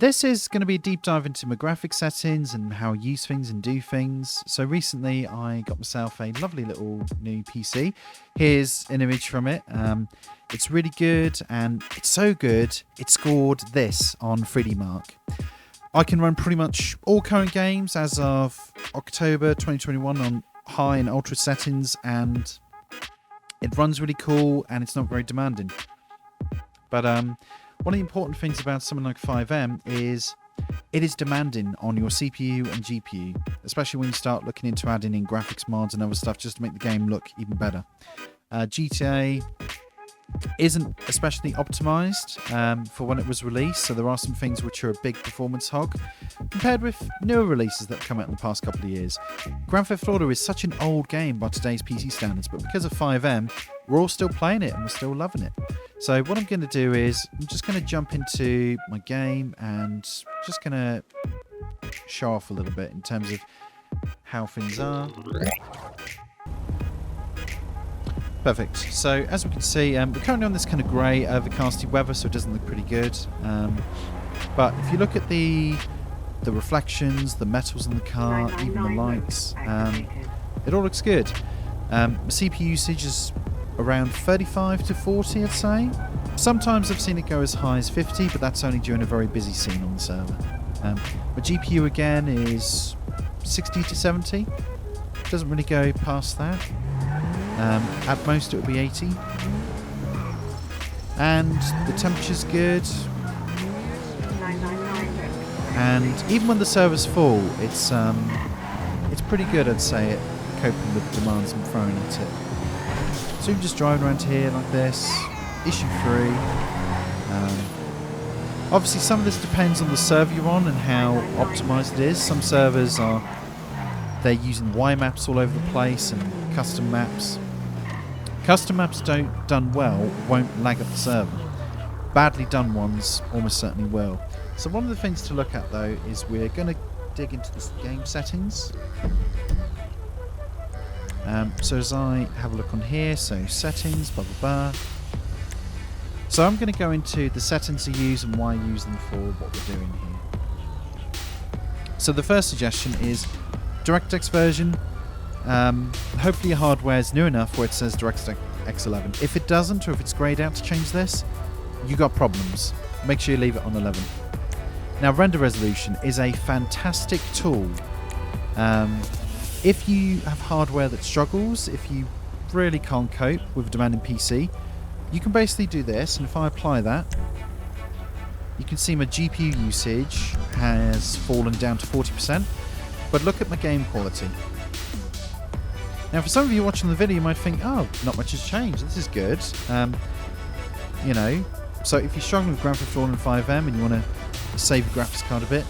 this is going to be a deep dive into my graphics settings and how I use things and do things. So recently I got myself a lovely little new PC. Here's an image from it. It's really good, and it's so good it scored this on 3D Mark. I can run pretty much all current games as of October 2021 on high and ultra settings, and it runs really cool and it's not very demanding. But one of the important things about something like FiveM is it is demanding on your CPU and GPU, especially when you start looking into adding in graphics mods and other stuff just to make the game look even better. GTA isn't especially optimized for when it was released, so there are some things which are a big performance hog compared with newer releases that have come out in the past couple of years. Grand Theft Auto is such an old game by today's PC standards, but because of FiveM, we're all still playing it and we're still loving it. So what I'm going to do is I'm just going to jump into my game and just going to show off a little bit in terms of how things are. Perfect. So as we can see, we're currently on this kind of grey, overcasty weather, so it doesn't look pretty good. But if you look at the reflections, the metals in the car, even the lights, it all looks good. CPU usage is around 35 to 40, I'd say. Sometimes I've seen it go as high as 50, but that's only during a very busy scene on the server. My GPU again is 60 to 70. Doesn't really go past that. At most it would be 80. And the temperature's good. And even when the server's full, it's pretty good, I'd say, at coping with the demands I'm throwing at it. So you're just driving around here like this, issue free. Obviously some of this depends on the server you're on and how optimized it is. Some servers they're using Y maps all over the place and custom maps. Custom maps done well won't lag up the server. Badly done ones almost certainly will. So one of the things to look at though is we're going to dig into the game settings. So as I have a look on here, so settings, blah blah blah. So I'm going to go into the settings I use and why I use them for what we're doing here. So the first suggestion is Directx version. Hopefully your hardware is new enough where it says DirectX 11. If it doesn't, or if it's greyed out to change this, you got problems. Make sure you leave it on 11. Now render resolution is a fantastic tool. If you have hardware that struggles, if you really can't cope with a demanding PC, you can basically do this, and if I apply that, you can see my GPU usage has fallen down to 40%, but look at my game quality. Now for some of you watching the video, you might think, oh, not much has changed, this is good. You know, so if you're struggling with Grand Theft Auto and FiveM and you want to save your graphics card a bit,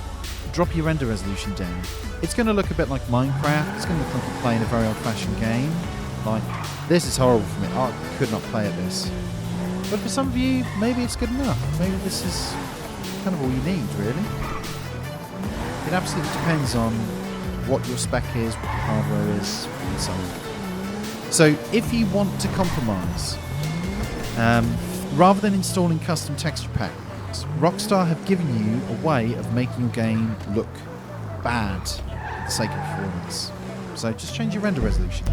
drop your render resolution down. It's going to look a bit like Minecraft, it's going to look like you're playing a very old-fashioned game. Like, this is horrible for me, I could not play at this. But for some of you, maybe it's good enough. Maybe this is kind of all you need, really. It absolutely depends on what your spec is, what your hardware is, and so on. So if you want to compromise, rather than installing custom texture packs, Rockstar have given you a way of making your game look bad for the sake of performance. So just change your render resolution.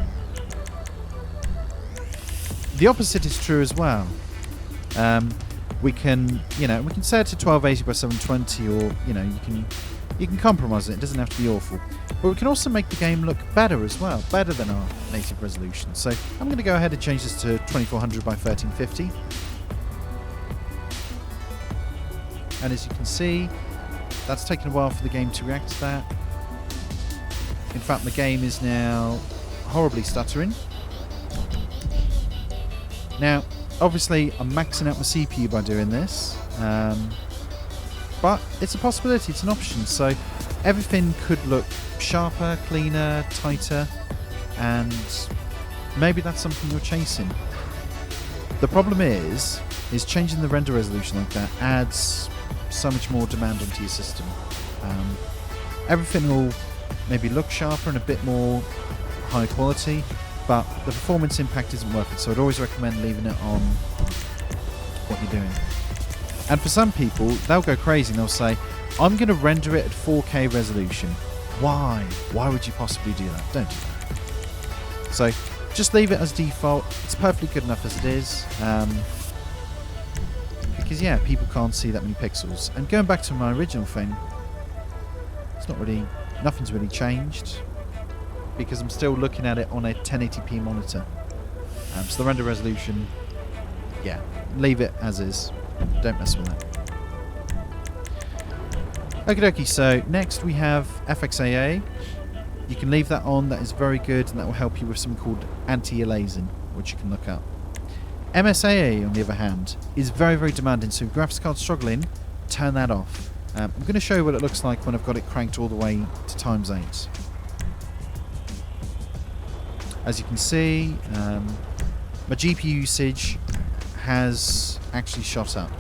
The opposite is true as well. We can set it to 1280 by 720, or you can compromise it. It doesn't have to be awful. But we can also make the game look better as well, better than our native resolution. So I'm going to go ahead and change this to 2400 by 1350. And as you can see, that's taken a while for the game to react to that. In fact, the game is now horribly stuttering. Now, obviously, I'm maxing out my CPU by doing this, but it's a possibility, it's an option, so everything could look sharper, cleaner, tighter, and maybe that's something you're chasing. The problem is changing the render resolution like that adds so much more demand onto your system. Everything will maybe look sharper and a bit more high quality, but the performance impact isn't worth it, so I'd always recommend leaving it on what you're doing. And for some people, they'll go crazy and they'll say, I'm going to render it at 4K resolution. Why? Why would you possibly do that? Don't do that. So just leave it as default. It's perfectly good enough as it is. Because yeah, people can't see that many pixels. And going back to my original thing, it's not really, nothing's really changed because I'm still looking at it on a 1080p monitor. So the render resolution, yeah, leave it as is. Don't mess with that. Okie dokie, so next we have Fxaa. You can leave that on, that is very good, and that will help you with something called anti-aliasing, which you can look up. MSAA, on the other hand, is very, very demanding, so if your graphics card's struggling, turn that off. I'm going to show you what it looks like when I've got it cranked all the way to ×8. As you can see, my GPU usage has actually shot up.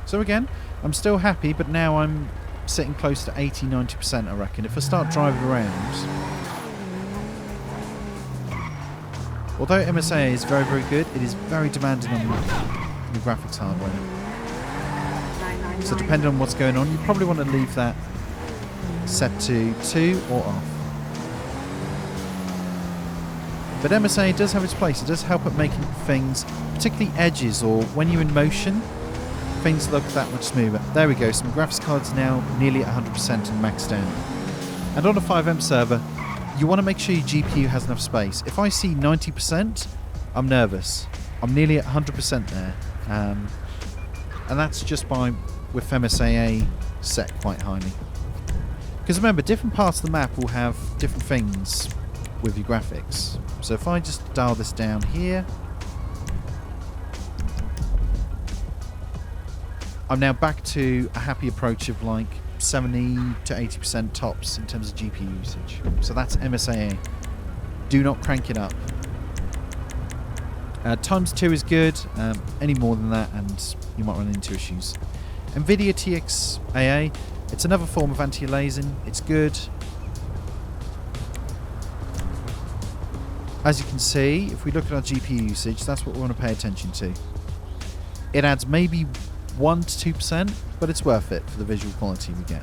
So again, I'm still happy, but now I'm sitting close to 80-90%, I reckon. If I start driving around, although MSA is very, very good, it is very demanding on the graphics hardware. So depending on what's going on, you probably want to leave that set to 2 or off. But MSA does have its place. It does help at making things, particularly edges or when you're in motion, things look that much smoother. There we go, some graphics cards now nearly at 100% and maxed out. And on a FiveM server, you want to make sure your GPU has enough space. If I see 90%, I'm nervous. I'm nearly at 100% there. And that's just by, with MSAA set quite highly. Because remember, different parts of the map will have different things with your graphics. So if I just dial this down here, I'm now back to a happy approach of like 70 to 80% tops in terms of GPU usage. So that's MSAA. Do not crank it up. ×2 is good. Any more than that and you might run into issues. NVIDIA TXAA, it's another form of anti-aliasing. It's good. As you can see, if we look at our GPU usage, that's what we want to pay attention to. It adds maybe 1 to 2%, but it's worth it for the visual quality we get.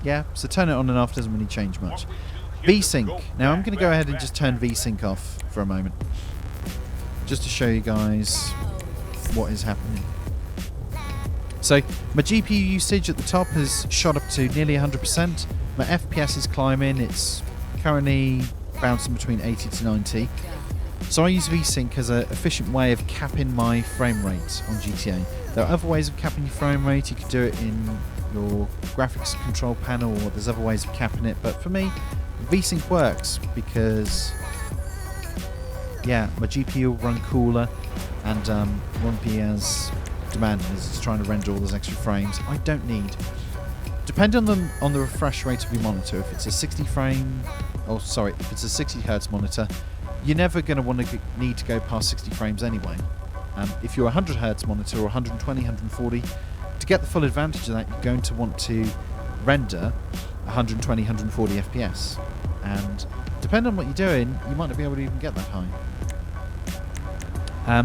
Yeah, so turn it on and off doesn't really change much. VSync. Now I'm going to go ahead and just turn VSync off for a moment, just to show you guys what is happening. So my GPU usage at the top has shot up to nearly 100%. My FPS is climbing. It's currently bouncing between 80 to 90. So I use VSync as an efficient way of capping my frame rate on GTA. There are other ways of capping your frame rate. You could do it in your graphics control panel, or there's other ways of capping it. But for me, VSync works because, yeah, my GPU will run cooler and won't be as demanding as it's trying to render all those extra frames. I don't need. Depending on the refresh rate of your monitor, if it's a 60 frame, oh sorry, if it's a 60 Hz monitor, you're never going to want to need to go past 60 frames anyway. If you're a 100 Hz monitor or 120, 140, to get the full advantage of that, you're going to want to render 120, 140 FPS. And depending on what you're doing, you might not be able to even get that high.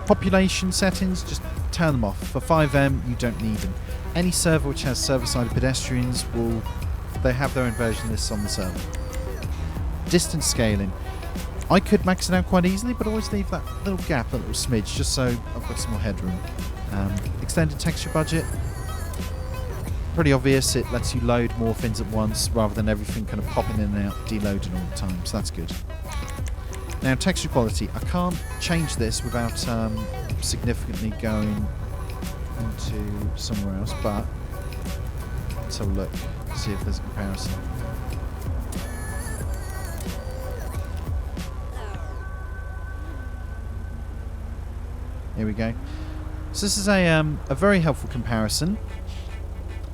Population settings, just turn them off. For FiveM, you don't need them. Any server which has server-side pedestrians they have their own version of this on the server. Distance scaling. I could max it out quite easily, but always leave that little gap, that little smidge, just so I've got some more headroom. Extended texture budget. Pretty obvious, it lets you load more things at once rather than everything kind of popping in and out, deloading all the time, so that's good. Now, texture quality. I can't change this without significantly going into somewhere else, but let's have a look, see if there's a comparison. Here we go. So this is a very helpful comparison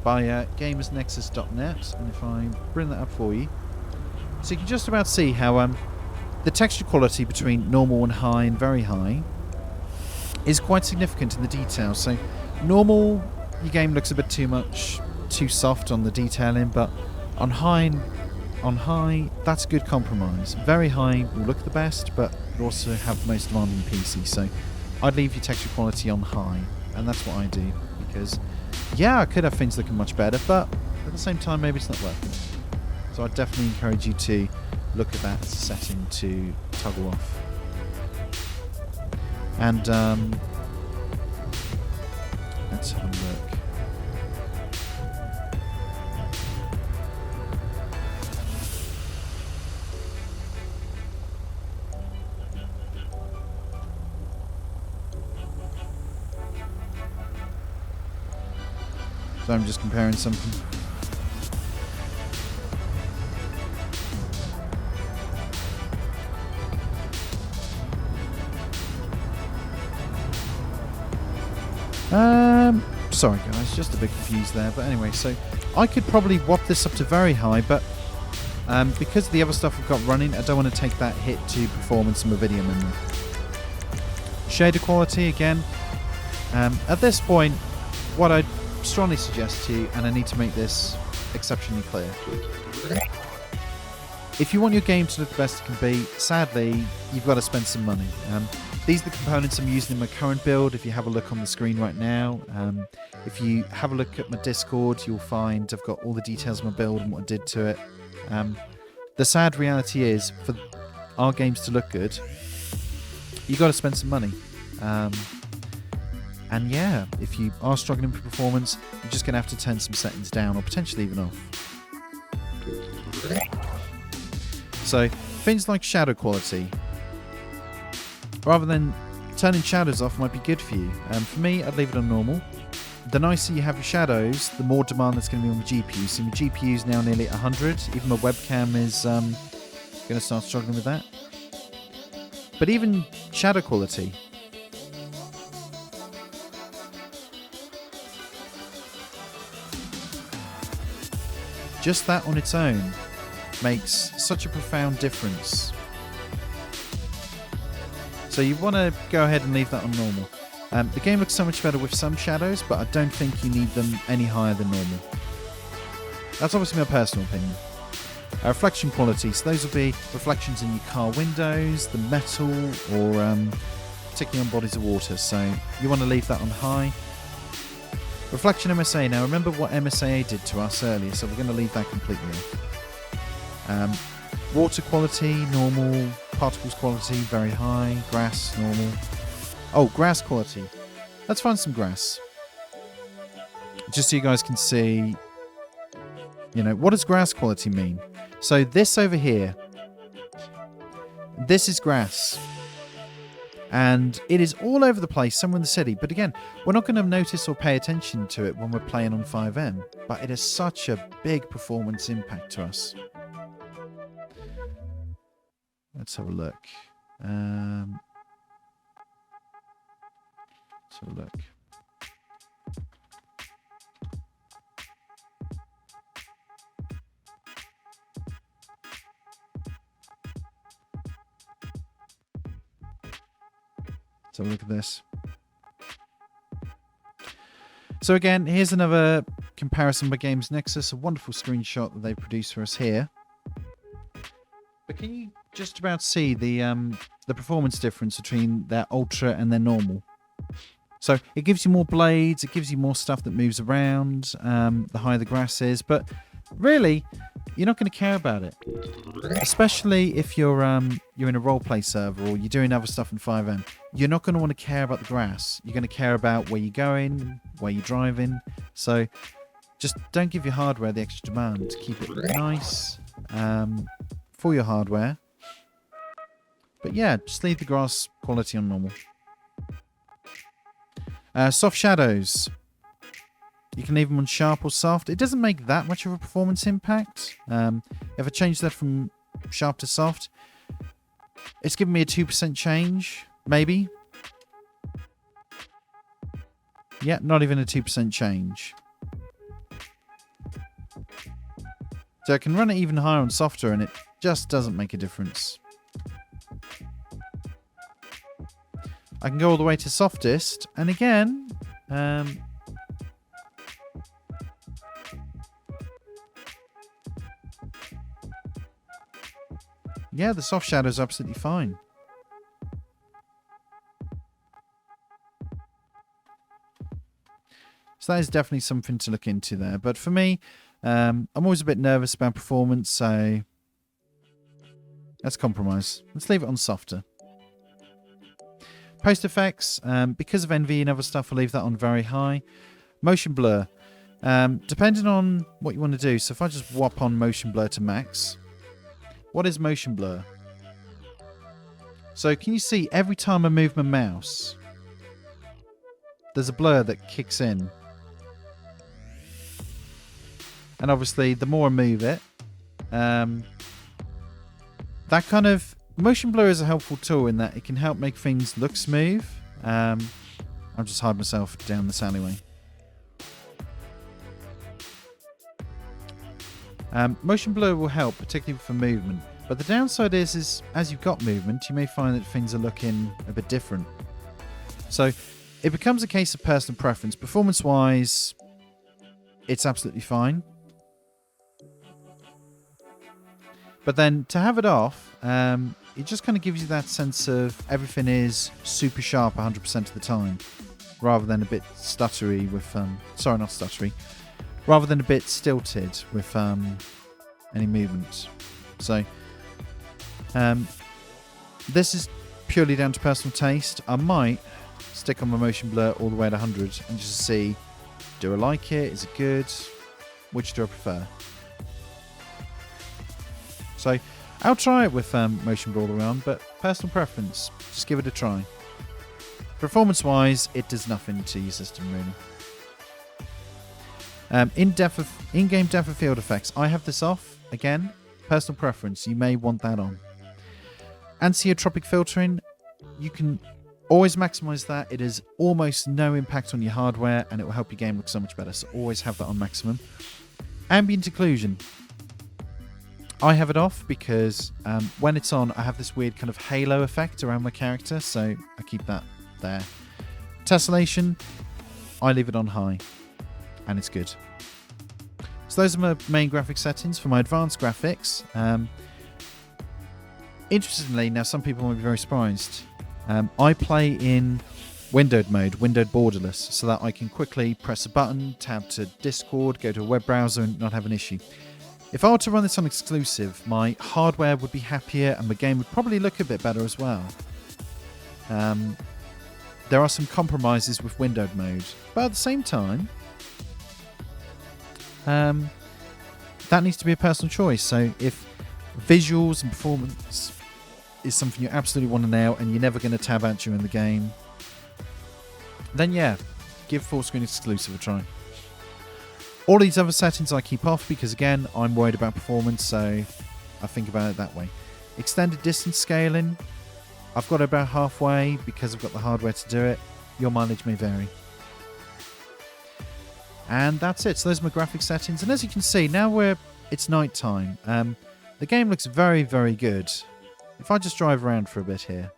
by gamersnexus.net, and if I bring that up for you, so you can just about see how the texture quality between normal and high and very high is quite significant in the details. So Normal, your game looks a bit too soft on the detailing, but on high, that's a good compromise. Very high will look the best, but you also have the most demanding PC. So I'd leave your texture quality on high, and that's what I do, because yeah, I could have things looking much better, but at the same time, maybe it's not worth it. So I'd definitely encourage you to look at that setting to toggle off. And let's have a look. So I'm just comparing something. Sorry guys, just a bit confused there, but anyway, so I could probably whop this up to very high, but because of the other stuff we've got running, I don't want to take that hit to performance in my video memory. Shader quality, again, at this point, what I'd strongly suggest to you, and I need to make this exceptionally clear, if you want your game to look the best it can be, sadly, you've got to spend some money. These are the components I'm using in my current build. If you have a look on the screen right now, if you have a look at my Discord, you'll find I've got all the details of my build and what I did to it. The sad reality is, for our games to look good, you've got to spend some money. And yeah, if you are struggling for performance, you're just going to have to turn some settings down or potentially even off. So, things like shadow quality. Rather than turning shadows off might be good for you. For me, I'd leave it on normal. The nicer you have your shadows, the more demand that's going to be on the GPU. So my GPU is now nearly 100. Even my webcam is going to start struggling with that. But even shadow quality. Just that on its own makes such a profound difference. So you want to go ahead and leave that on normal. The game looks so much better with some shadows, but I don't think you need them any higher than normal. That's obviously my personal opinion. Reflection quality, so those will be reflections in your car windows, the metal, or particularly on bodies of water, so you want to leave that on high. Reflection MSA, now remember what MSA did to us earlier, so we're going to leave that completely off. Water quality, normal. Particles quality, very high. Grass, normal. Oh, grass quality. Let's find some grass. Just so you guys can see, you know, what does grass quality mean? So this over here, this is grass. And it is all over the place, somewhere in the city. But again, we're not going to notice or pay attention to it when we're playing on FiveM. But it has such a big performance impact to us. Let's have a look. Let's have a look. Let's have a look at this. So again, here's another comparison by Games Nexus, a wonderful screenshot that they produced for us here. But can you just about see the performance difference between their Ultra and their normal? So it gives you more blades, it gives you more stuff that moves around, the higher the grass is, but really, you're not going to care about it. Especially if you're in a roleplay server or you're doing other stuff in FiveM. You're not going to want to care about the grass. You're going to care about where you're going, where you're driving. So just don't give your hardware the extra demand. Keep it nice for your hardware. But yeah, just leave the grass quality on normal. Soft shadows. You can leave them on sharp or soft. It doesn't make that much of a performance impact. If I change that from sharp to soft, it's giving me a 2% change, maybe. Yeah, not even a 2% change. So I can run it even higher on softer and it just doesn't make a difference. I can go all the way to softest, and again, yeah, the soft shadow is absolutely fine. So that is definitely something to look into there. But for me, I'm always a bit nervous about performance, so let's compromise. Let's leave it on softer. Post effects, because of NV and other stuff, I'll leave that on very high. Motion blur, depending on what you want to do. So if I just whop on motion blur to max, what is motion blur? So can you see every time I move my mouse, there's a blur that kicks in. And obviously, the more I move it, that kind of... Motion blur is a helpful tool in that it can help make things look smooth. I'll just hide myself down this alleyway. Motion blur will help, particularly for movement. But the downside is as you've got movement, you may find that things are looking a bit different. So it becomes a case of personal preference. Performance-wise, it's absolutely fine. But then to have it off, it just kind of gives you that sense of everything is super sharp 100% of the time, rather than a bit stuttery with, sorry, not stuttery, rather than a bit stilted with any movement. So this is purely down to personal taste. I might stick on my motion blur all the way at 100 and just see, do I like it? Is it good? Which do I prefer? So I'll try it with motion blur all the way on, but personal preference, just give it a try. Performance-wise, it does nothing to your system, really. In-game depth of field effects, I have this off. Again, personal preference, you may want that on. Anisotropic filtering, you can always maximize that. It has almost no impact on your hardware, and it will help your game look so much better, so always have that on maximum. Ambient occlusion. I have it off because when it's on, I have this weird kind of halo effect around my character, so I keep that there. Tessellation, I leave it on high, and it's good. So those are my main graphic settings. For my advanced graphics, interestingly, now some people might be very surprised, I play in windowed mode, windowed borderless, so that I can quickly press a button, tab to Discord, go to a web browser, and not have an issue. If I were to run this on exclusive, my hardware would be happier and my game would probably look a bit better as well. There are some compromises with windowed mode, but at the same time, that needs to be a personal choice. So if visuals and performance is something you absolutely want to nail and you're never going to tab out during the game, then yeah, give full screen exclusive a try. All these other settings I keep off because, again, I'm worried about performance, so I think about it that way. Extended distance scaling, I've got it about halfway because I've got the hardware to do it. Your mileage may vary. And that's it. So those are my graphic settings. And as you can see, now it's night time. The game looks very, very good. If I just drive around for a bit here.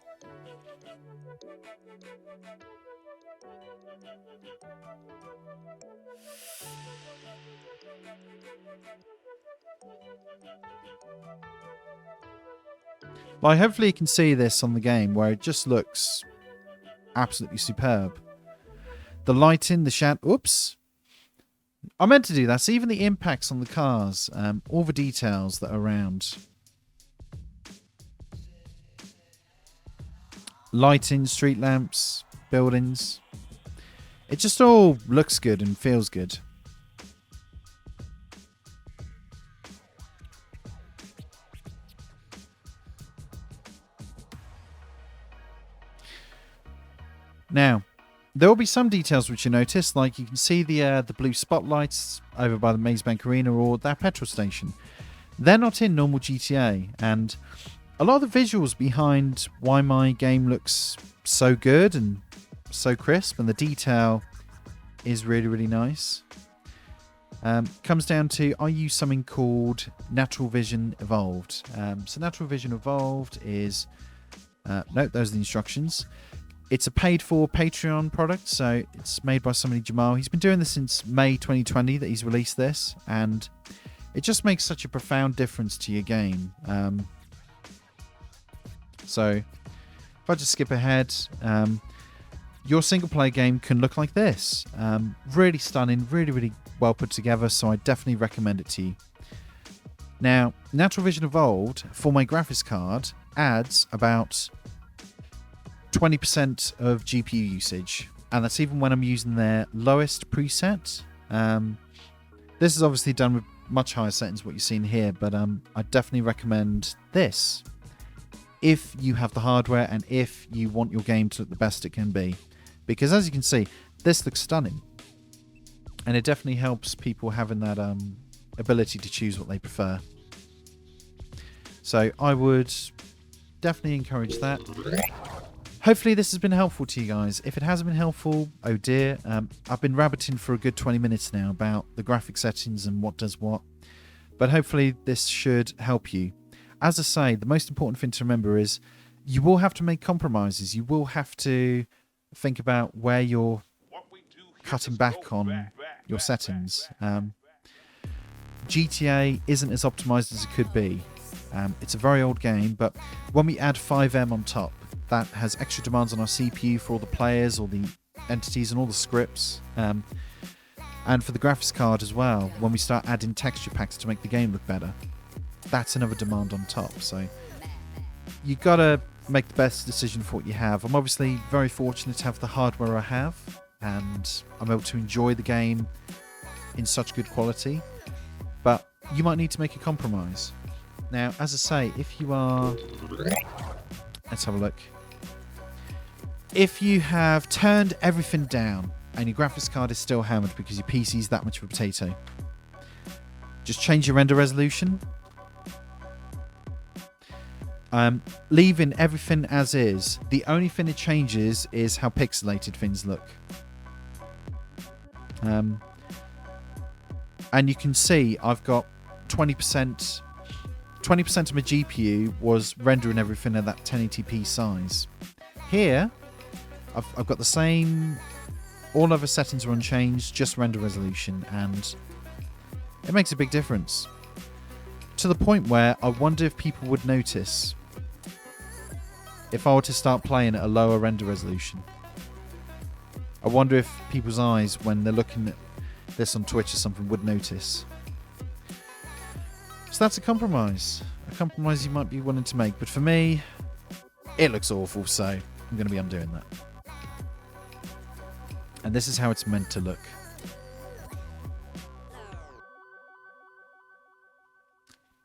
Like, hopefully you can see this on the game where it just looks absolutely superb. The lighting, the shadow... Oops! I meant to do that. So even the impacts on the cars, all the details that are around. Lighting, street lamps, buildings. It just all looks good and feels good. Now, there will be some details which you notice, like you can see the blue spotlights over by the Maze Bank Arena or that petrol station. They're not in normal GTA, and a lot of the visuals behind why my game looks so good and so crisp, and the detail is really, really nice. Comes down to, I use something called Natural Vision Evolved. So Natural Vision Evolved is... nope, those are the instructions. It's a paid-for Patreon product, so it's made by somebody, Jamal. He's been doing this since May 2020 that he's released this, and it just makes such a profound difference to your game. So if I just skip ahead, your single player game can look like this. Really stunning, really, really well put together. So I definitely recommend it to you. Now, Natural Vision Evolved for my graphics card adds about 20% of GPU usage, and that's even when I'm using their lowest preset. This is obviously done with much higher settings, what you're seeing here, but I definitely recommend this if you have the hardware and if you want your game to look the best it can be, because as you can see, this looks stunning, and it definitely helps people having that ability to choose what they prefer. So I would definitely encourage that. Hopefully this has been helpful to you guys. If it hasn't been helpful, oh dear. I've been rabbiting for a good 20 minutes now about the graphic settings and what does what. But hopefully this should help you. As I say, the most important thing to remember is you will have to make compromises. You will have to think about where you're cutting back on your settings. GTA isn't as optimized as it could be. It's a very old game, but when we add FiveM on top, that has extra demands on our CPU for all the players, all the entities and all the scripts. And for the graphics card as well, when we start adding texture packs to make the game look better, that's another demand on top. So you got to make the best decision for what you have. I'm obviously very fortunate to have the hardware I have, and I'm able to enjoy the game in such good quality, but you might need to make a compromise. Now, as I say, if you are... Let's have a look. If you have turned everything down and your graphics card is still hammered because your PC is that much of a potato, just change your render resolution. Leaving everything as is. The only thing it changes is how pixelated things look. And you can see I've got 20% of my GPU was rendering everything at that 1080p size. Here, I've got the same, all other settings are unchanged, just render resolution, and it makes a big difference. To the point where I wonder if people would notice if I were to start playing at a lower render resolution. I wonder if people's eyes, when they're looking at this on Twitch or something, would notice. So that's a compromise you might be willing to make. But for me, it looks awful, so I'm going to be undoing that. And this is how it's meant to look.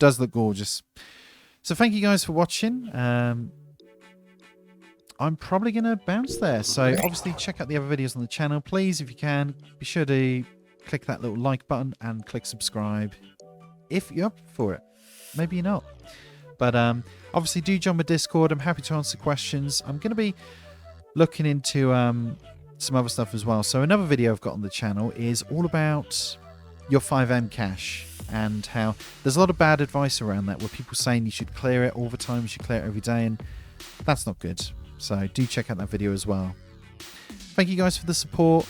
Does look gorgeous. So thank you guys for watching. I'm probably going to bounce there. So obviously check out the other videos on the channel. Please, if you can, be sure to click that little like button and click subscribe if you're up for it. Maybe you're not. But obviously do join my Discord. I'm happy to answer questions. I'm going to be looking into some other stuff as well. So another video I've got on the channel is all about your FiveM cache and how there's a lot of bad advice around that, where people saying you should clear it all the time, you should clear it every day, and that's not good. So do check out that video as well. Thank you guys for the support.